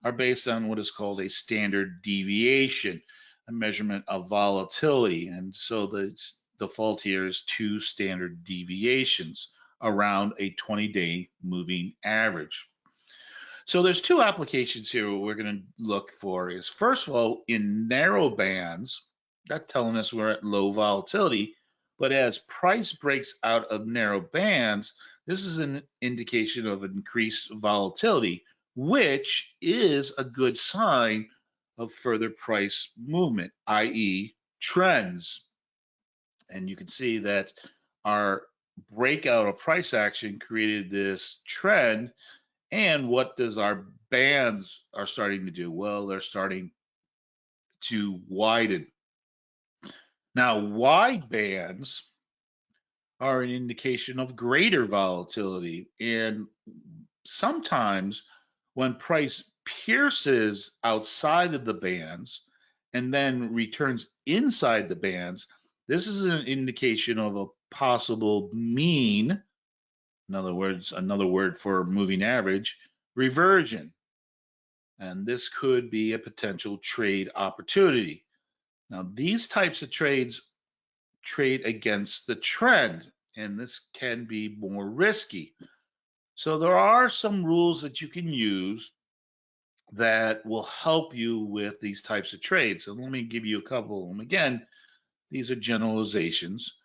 are based on what is called a standard deviation, a measurement of volatility. And so the default here is 2 standard deviations around a 20-day moving average. So there's 2 applications here what we're going to look for is, first of all, in narrow bands, that's telling us we're at low volatility. But as price breaks out of narrow bands, this is an indication of increased volatility, which is a good sign of further price movement, i.e. trends. And you can see that our breakout of price action created this trend. And what does our bands are starting to do? Well, they're starting to widen. Now, wide bands are an indication of greater volatility. And sometimes when price pierces outside of the bands and then returns inside the bands, this is an indication of a possible mean, in other words, another word for moving average, reversion. And this could be a potential trade opportunity. Now, these types of trades trade against the trend, and this can be more risky. So there are some rules that you can use that will help you with these types of trades. And let me give you a couple of them. Again, these are generalizations.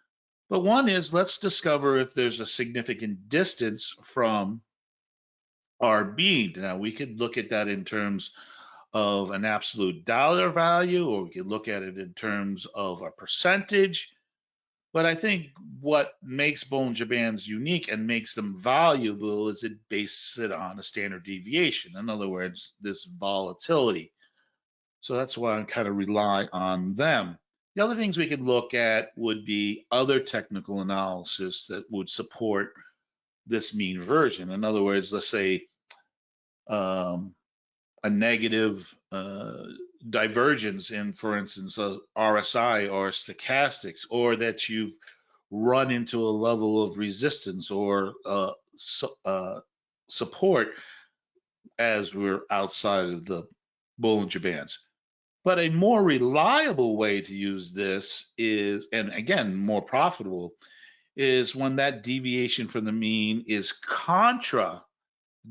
But one is, let's discover if there's a significant distance from our being. Now, we could look at that in terms of an absolute dollar value, or we could look at it in terms of a percentage. But I think what makes Bollinger Bands unique and makes them valuable is it bases it on a standard deviation. In other words, this volatility. So that's why I kind of rely on them. The other things we could look at would be other technical analysis that would support this mean reversion. In other words, let's say um, a negative divergence in, for instance, a RSI or stochastics, or that you've run into a level of resistance or support as we're outside of the Bollinger Bands. But a more reliable way to use this is, and again, more profitable, is when that deviation from the mean is contra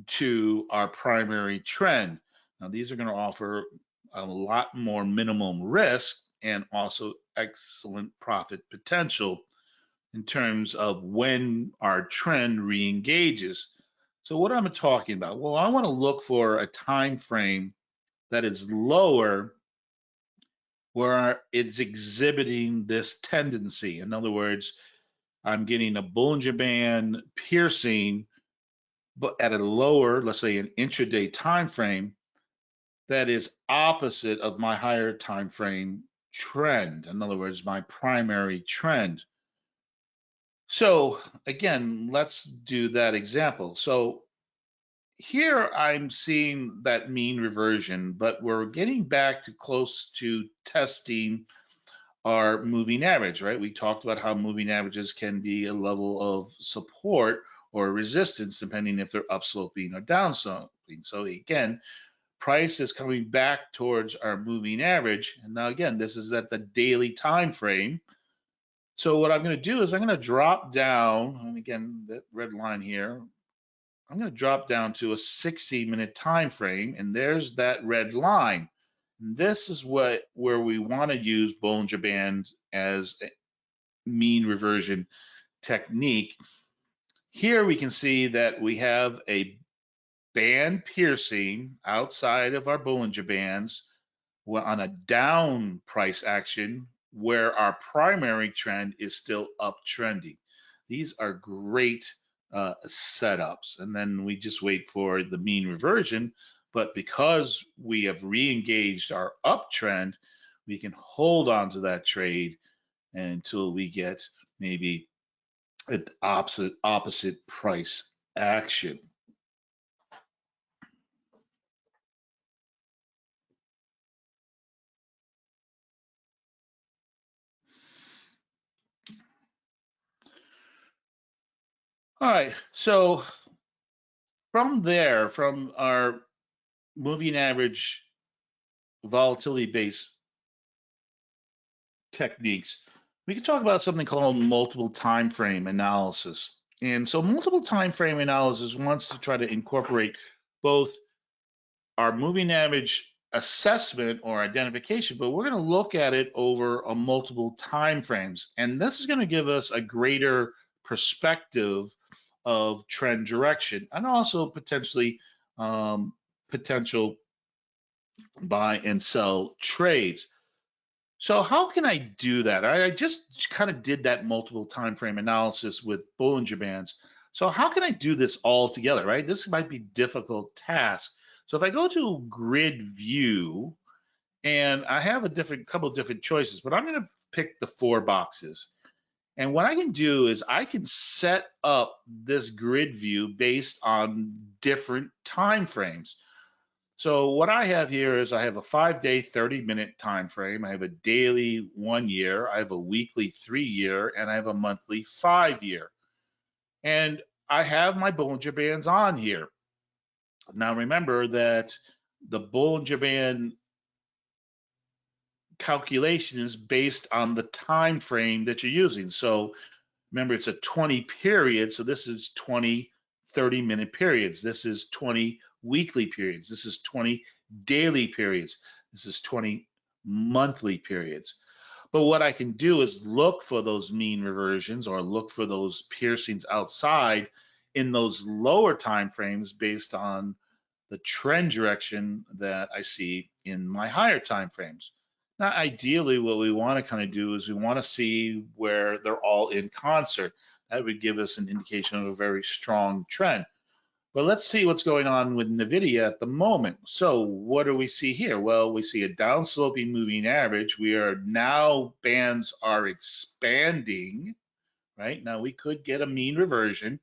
to our primary trend. Now, these are going to offer a lot more minimum risk and also excellent profit potential in terms of when our trend re-engages. So what am I talking about? Well, I want to look for a time frame that is lower where it's exhibiting this tendency. In other words, I'm getting a Bollinger Band piercing, but at a lower, let's say an intraday time frame, that is opposite of my higher time frame trend. In other words, my primary trend. So again, let's do that example. So here I'm seeing that mean reversion, but we're getting back to close to testing our moving average, right? We talked about how moving averages can be a level of support or resistance depending if they're upsloping or downsloping. So again, price is coming back towards our moving average. And now again, this is at the daily time frame. So what I'm going to do is I'm going to drop down, and again, that red line here, I'm going to drop down to a 60-minute time frame, and there's that red line. And this is where we want to use Bollinger Band as a mean reversion technique. Here we can see that we have a band piercing outside of our Bollinger Bands on a down price action where our primary trend is still uptrending. These are great setups. And then we just wait for the mean reversion. But because we have re-engaged our uptrend, we can hold on to that trade until we get maybe an opposite price action. All right, so from there, from our moving average volatility-based techniques, we can talk about something called multiple time frame analysis. And so multiple time frame analysis wants to try to incorporate both our moving average assessment or identification, but we're going to look at it over a multiple time frames. And this is going to give us a greater perspective of trend direction and also potentially potential buy and sell trades. So how can I do that? I just kind of did that multiple time frame analysis with Bollinger Bands. So how can I do this all together, right? This might be a difficult task. So if I go to grid view and I have a couple of different choices, but I'm going to pick the 4 boxes. And what I can do is I can set up this grid view based on different time frames. So what I have here is I have a 5-day, 30-minute time frame. I have a daily 1 year. I have a weekly 3 year, and I have a monthly 5 year. And I have my Bollinger Bands on here. Now remember that the Bollinger Band calculation is based on the time frame that you're using. So remember, it's a 20 period. So this is 20 30-minute periods. This is 20 weekly periods. This is 20 daily periods. This is 20 monthly periods. But what I can do is look for those mean reversions or look for those piercings outside in those lower time frames based on the trend direction that I see in my higher time frames. Now, ideally, what we want to kind of do is we want to see where they're all in concert. That would give us an indication of a very strong trend. But let's see what's going on with NVIDIA at the moment. So what do we see here? Well, we see a downsloping moving average. Bands are expanding, right? Now we could get a mean reversion,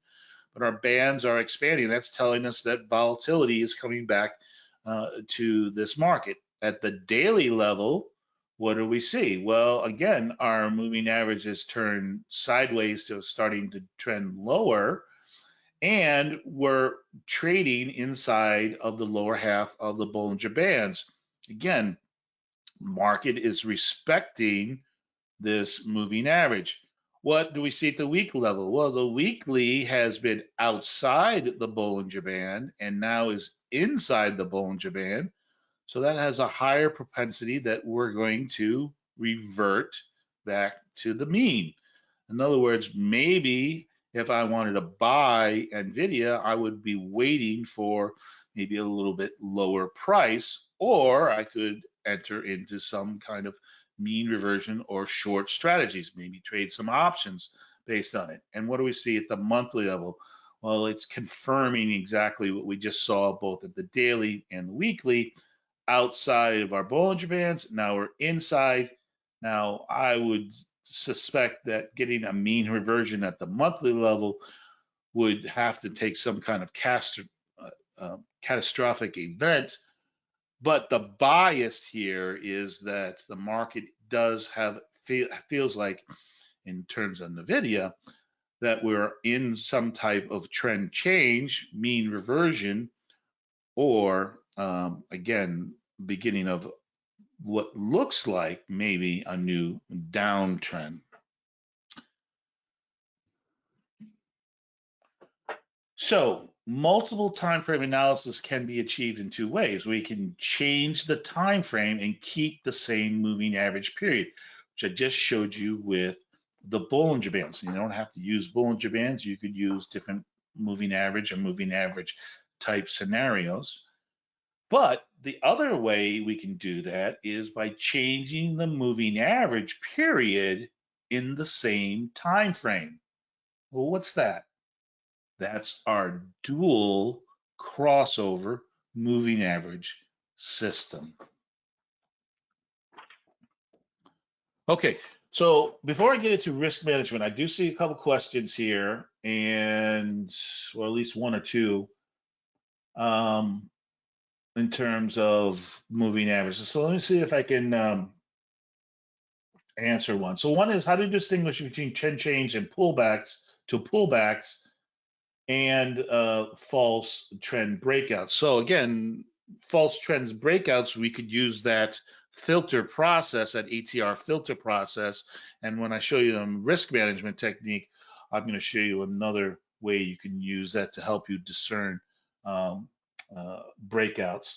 but our bands are expanding. That's telling us that volatility is coming back to this market. At the daily level, what do we see? Well, again, our moving average has turned sideways to starting to trend lower, and we're trading inside of the lower half of the Bollinger Bands. Again, market is respecting this moving average. What do we see at the week level? Well, the weekly has been outside the Bollinger Band and now is inside the Bollinger Band. So that has a higher propensity that we're going to revert back to the mean. In other words, maybe if I wanted to buy NVIDIA, I would be waiting for maybe a little bit lower price, or I could enter into some kind of mean reversion or short strategies, maybe trade some options based on it. And what do we see at the monthly level? Well, it's confirming exactly what we just saw both at the daily and the weekly, outside of our Bollinger Bands. Now we're inside. Now I would suspect that getting a mean reversion at the monthly level would have to take some kind of catastrophic event. But the bias here is that the market does feels like, in terms of NVIDIA, that we're in some type of trend change, mean reversion, or again, beginning of what looks like maybe a new downtrend. So multiple time frame analysis can be achieved in 2 ways. We can change the time frame and keep the same moving average period, which I just showed you with the Bollinger Bands. You don't have to use Bollinger Bands. You could use different moving average or moving average type scenarios. But the other way we can do that is by changing the moving average period in the same time frame. Well, what's that? That's our dual crossover moving average system. Okay, so before I get into risk management, I do see a couple questions here, and well, at least one or two in terms of moving averages. So let me see if I can answer one. So one is, how do you distinguish between trend change and pullbacks to pullbacks and false trend breakouts. So again, false trends breakouts, we could use that filter process, that ATR filter process. And when I show you the risk management technique, I'm going to show you another way you can use that to help you discern um, breakouts.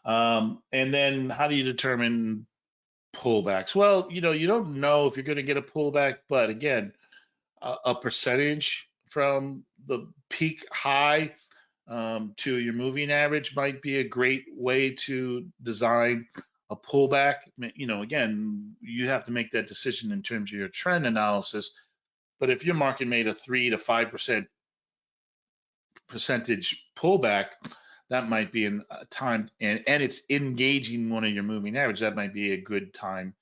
And then how do you determine pullbacks? Well, you don't know if you're going to get a pullback, but again, a percentage from the peak high to your moving average might be a great way to design a pullback. Again, you have to make that decision in terms of your trend analysis. But if your market made a 3 to 5% percentage pullback, that might be a time, and it's engaging one of your moving average. That might be a good time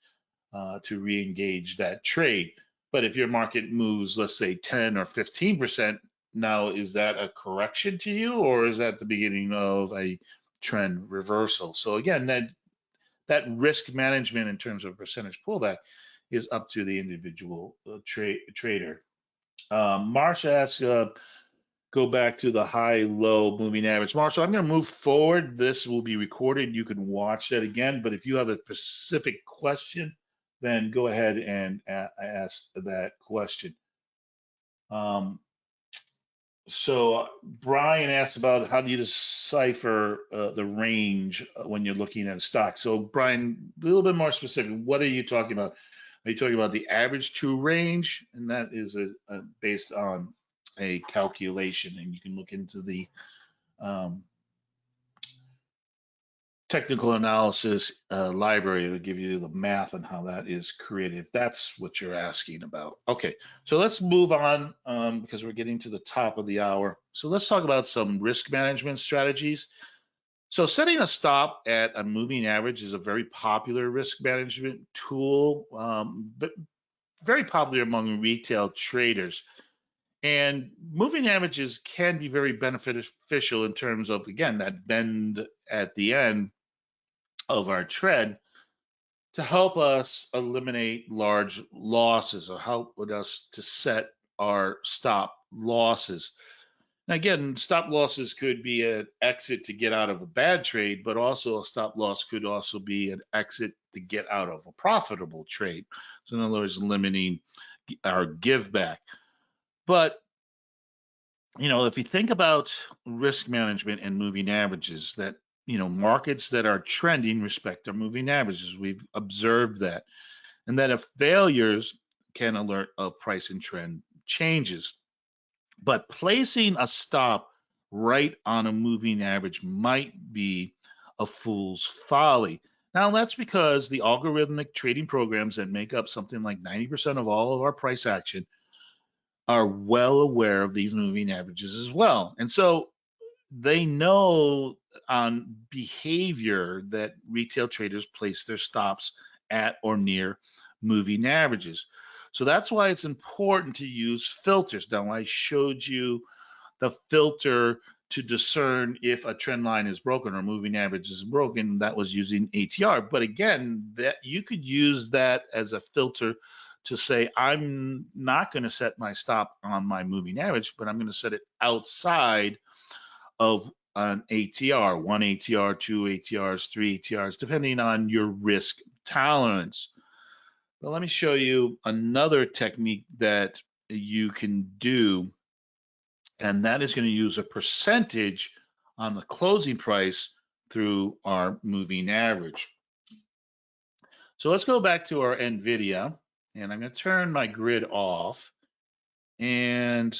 to re-engage that trade. But if your market moves, let's say 10 or 15%, now is that a correction to you, or is that the beginning of a trend reversal? So again, that risk management in terms of percentage pullback is up to the individual trader. Marsha asks, go back to the high-low moving average. Marshall, I'm going to move forward. This will be recorded. You can watch that again. But if you have a specific question, then go ahead and ask that question. So Brian asked about how do you decipher the range when you're looking at a stock. So Brian, a little bit more specific. What are you talking about? Are you talking about the average true range? And that is based on a calculation, and you can look into the um, technical analysis library to give you the math on how that is created, if that's what you're asking about. Okay, so let's move on because we're getting to the top of the hour. So let's talk about some risk management strategies. So setting a stop at a moving average is a very popular risk management tool, but very popular among retail traders. And moving averages can be very beneficial in terms of, again, that bend at the end of our trend to help us eliminate large losses or help with us to set our stop losses. Now, again, stop losses could be an exit to get out of a bad trade, but also a stop loss could also be an exit to get out of a profitable trade. So in other words, limiting our give back. But if you think about risk management and moving averages, that markets that are trending respect their moving averages. We've observed that, and that if failures can alert of price and trend changes. But placing a stop right on a moving average might be a fool's folly. Now, that's because the algorithmic trading programs that make up something like 90% of all of our price action are well aware of these moving averages as well. And so they know on behavior that retail traders place their stops at or near moving averages. So that's why it's important to use filters. Now, I showed you the filter to discern if a trend line is broken or moving average is broken. That was using ATR. But again, that you could use that as a filter to say, I'm not going to set my stop on my moving average, but I'm going to set it outside of an ATR, one ATR, two ATRs, three ATRs, depending on your risk tolerance. But let me show you another technique that you can do, and that is going to use a percentage on the closing price through our moving average. So let's go back to our NVIDIA, and I'm going to turn my grid off, and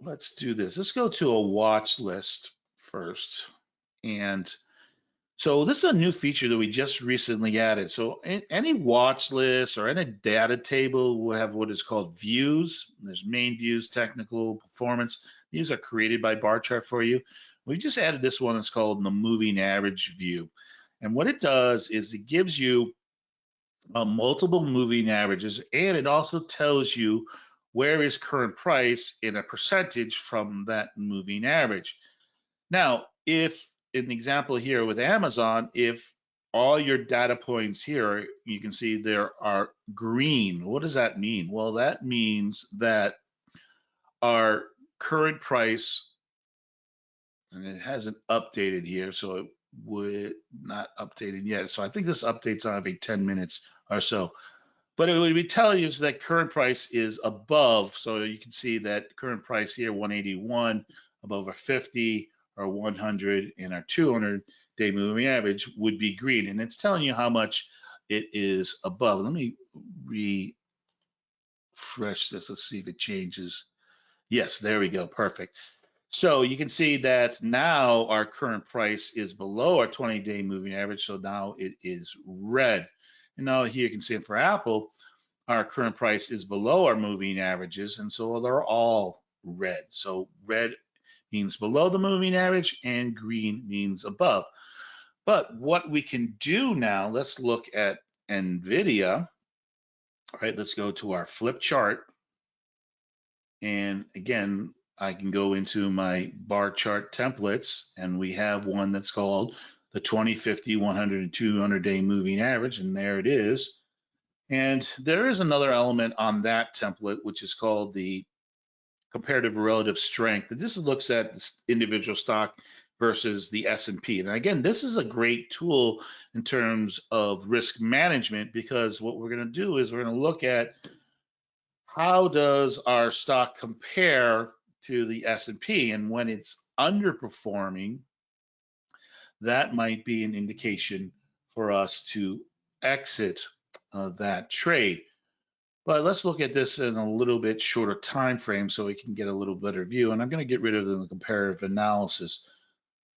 let's do this. Let's go to a watch list first. And so this is a new feature that we just recently added. So any watch list or any data table will have what is called views. There's main views, technical, performance. These are created by bar chart for you. We just added this one. It's called the moving average view. And what it does is it gives you multiple moving averages, and it also tells you where is current price in a percentage from that moving average. Now, if in the example here with Amazon, if all your data points here, you can see there are green. What does that mean? Well, that means that our current price, and it hasn't updated here, so it would not updated yet. So I think this updates on every 10 minutes or so. But it would be telling you that current price is above. So you can see that current price here, 181, above our 50, our 100, and our 200-day moving average would be green. And it's telling you how much it is above. Let me refresh this. Let's see if it changes. Yes, there we go. Perfect. So you can see that now our current price is below our 20-day moving average. So now it is red. And now here you can see it for Apple, our current price is below our moving averages. And so they're all red. So red means below the moving average and green means above. But what we can do now, let's look at NVIDIA. All right, let's go to our flip chart. And again, I can go into my bar chart templates, and we have one that's called the 20, 50, 100, and 200-day moving average, and there it is. And there is another element on that template, which is called the comparative relative strength. And this looks at this individual stock versus the S&P. And again, this is a great tool in terms of risk management, because what we're going to do is we're going to look at how does our stock compare to the S&P, and when it's underperforming, that might be an indication for us to exit that trade. But let's look at this in a little bit shorter time frame so we can get a little better view. And I'm going to get rid of the comparative analysis.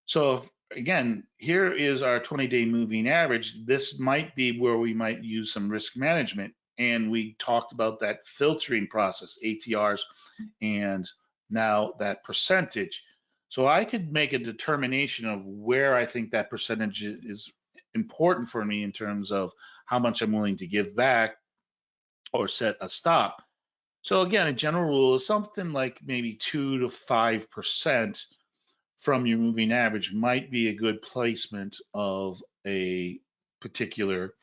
So again, here is our 20-day moving average. This might be where we might use some risk management. And we talked about that filtering process, ATRs, and now that percentage. So I could make a determination of where I think that percentage is important for me in terms of how much I'm willing to give back or set a stop. So again, a general rule is something like maybe 2 to 5% from your moving average might be a good placement of a particular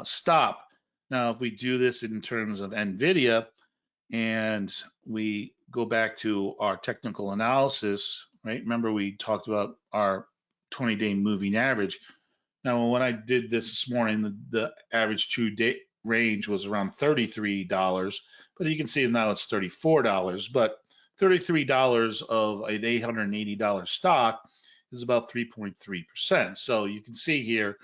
stop. Now, if we do this in terms of NVIDIA and we go back to our technical analysis, right? Remember we talked about our 20-day moving average. Now, when I did this morning, the average 2-day range was around $33, but you can see now it's $34. But $33 of an $880 stock is about 3.3%. So you can see here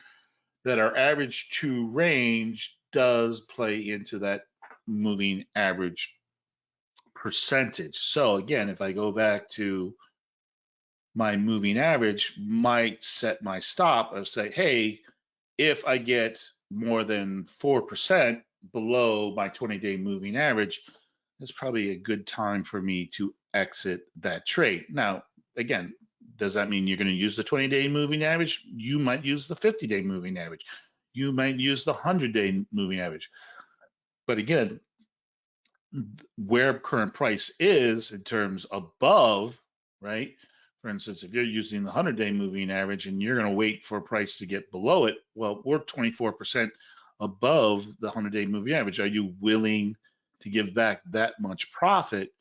that our average 2 range does play into that moving average percentage. So again, if I go back to my moving average, might set my stop of say, hey, if I get more than 4% below my 20-day moving average, it's probably a good time for me to exit that trade. Now, again, does that mean you're going to use the 20-day moving average? You might use the 50-day moving average. You might use the 100-day moving average. But again, where current price is in terms above, right? For instance, if you're using the 100-day moving average and you're going to wait for a price to get below it, well, we're 24% above the 100-day moving average. Are you willing to give back that much profit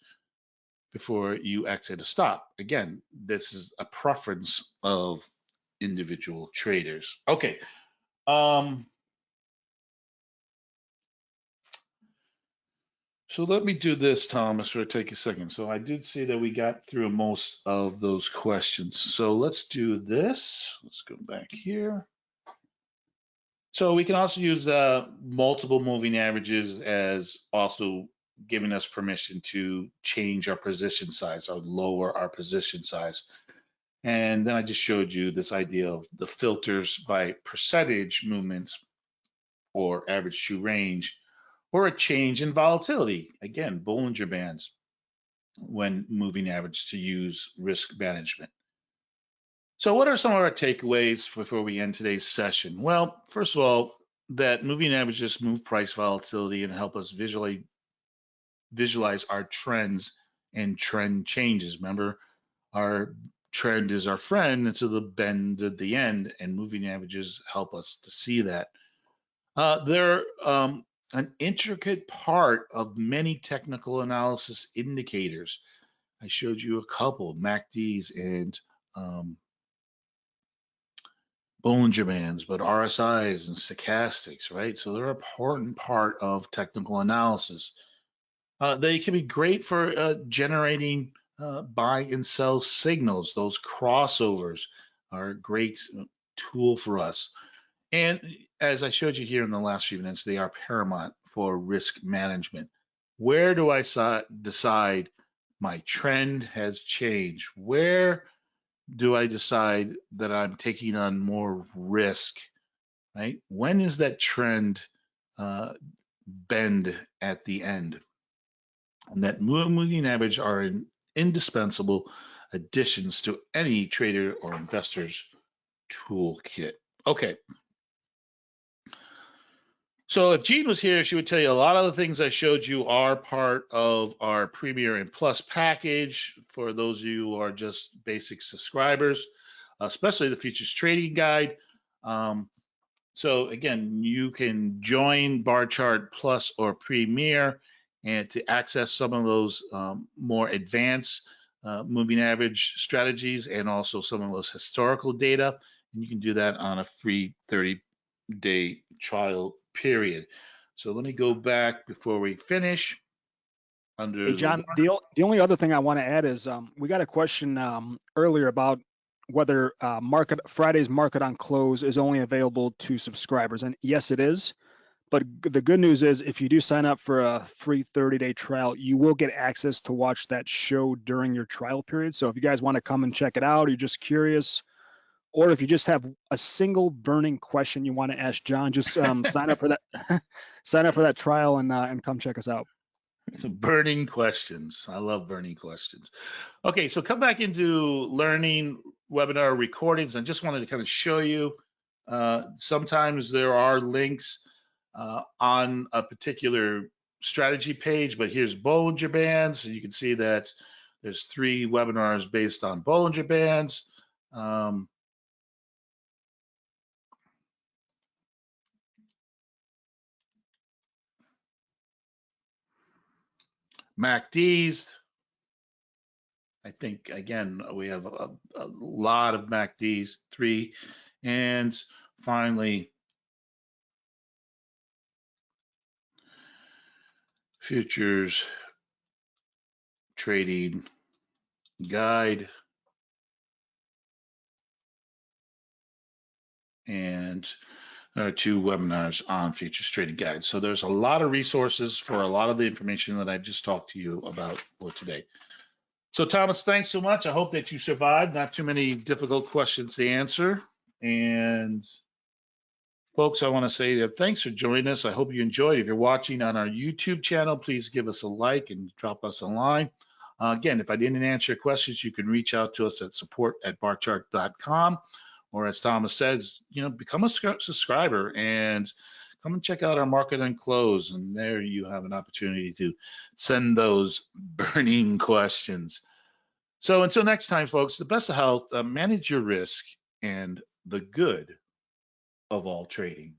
before you exit a stop? Again, this is a preference of individual traders. Okay. So let me do this, Thomas, for take a second. So I did see that we got through most of those questions. So let's do this. Let's go back here. So we can also use multiple moving averages as also giving us permission to change our position size or lower our position size. And then I just showed you this idea of the filters by percentage movements or average true range, or a change in volatility. Again, Bollinger Bands when moving average to use risk management. So what are some of our takeaways before we end today's session? Well, first of all, that moving averages move price volatility and help us visualize our trends and trend changes. Remember, our trend is our friend until the bend at the end, and moving averages help us to see that. They're an intricate part of many technical analysis indicators. I showed you a couple, MACDs and Bollinger Bands, but RSIs and stochastics, right? So they're an important part of technical analysis. They can be great for generating buy and sell signals. Those crossovers are a great tool for us. And as I showed you here in the last few minutes, they are paramount for risk management. Where do I decide my trend has changed? Where do I decide that I'm taking on more risk, right? When is that trend bend at the end? And that moving average are indispensable additions to any trader or investor's toolkit. Okay. So if Jean was here, she would tell you a lot of the things I showed you are part of our Premier and Plus package for those of you who are just basic subscribers, especially the Futures Trading Guide. So again, you can join Bar Chart Plus or Premier and to access some of those more advanced moving average strategies and also some of those historical data. And you can do that on a free 30-day trial period. So let me go back before we finish. Hey, Under the John, the only other thing I want to add is we got a question earlier about whether Friday's market on close is only available to subscribers. And yes, it is. But the good news is if you do sign up for a free 30-day trial, you will get access to watch that show during your trial period. So if you guys want to come and check it out, or you're just curious, or if you just have a single burning question you want to ask John, just sign up for that sign up for that trial and come check us out. burning questions. I love burning questions. Okay, so come back into learning webinar recordings. I just wanted to kind of show you. Sometimes there are links on a particular strategy page, but here's Bollinger Bands. So you can see that there's 3 webinars based on Bollinger Bands. MACDs. I think, again, we have a lot of MACDs, 3. And finally, Futures Trading Guide. And there are 2 webinars on Futures Trading Guide. So there's a lot of resources for a lot of the information that I've just talked to you about for today. So Thomas, thanks so much. I hope that you survived. Not too many difficult questions to answer. And folks, I want to say that thanks for joining us. I hope you enjoyed. If you're watching on our YouTube channel, please give us a like and drop us a line. Again, if I didn't answer your questions, you can reach out to us at support@barchart.com. Or as Thomas says, become a subscriber and come and check out our market and close. And there you have an opportunity to send those burning questions. So until next time, folks, the best of health, manage your risk, and the good of all trading.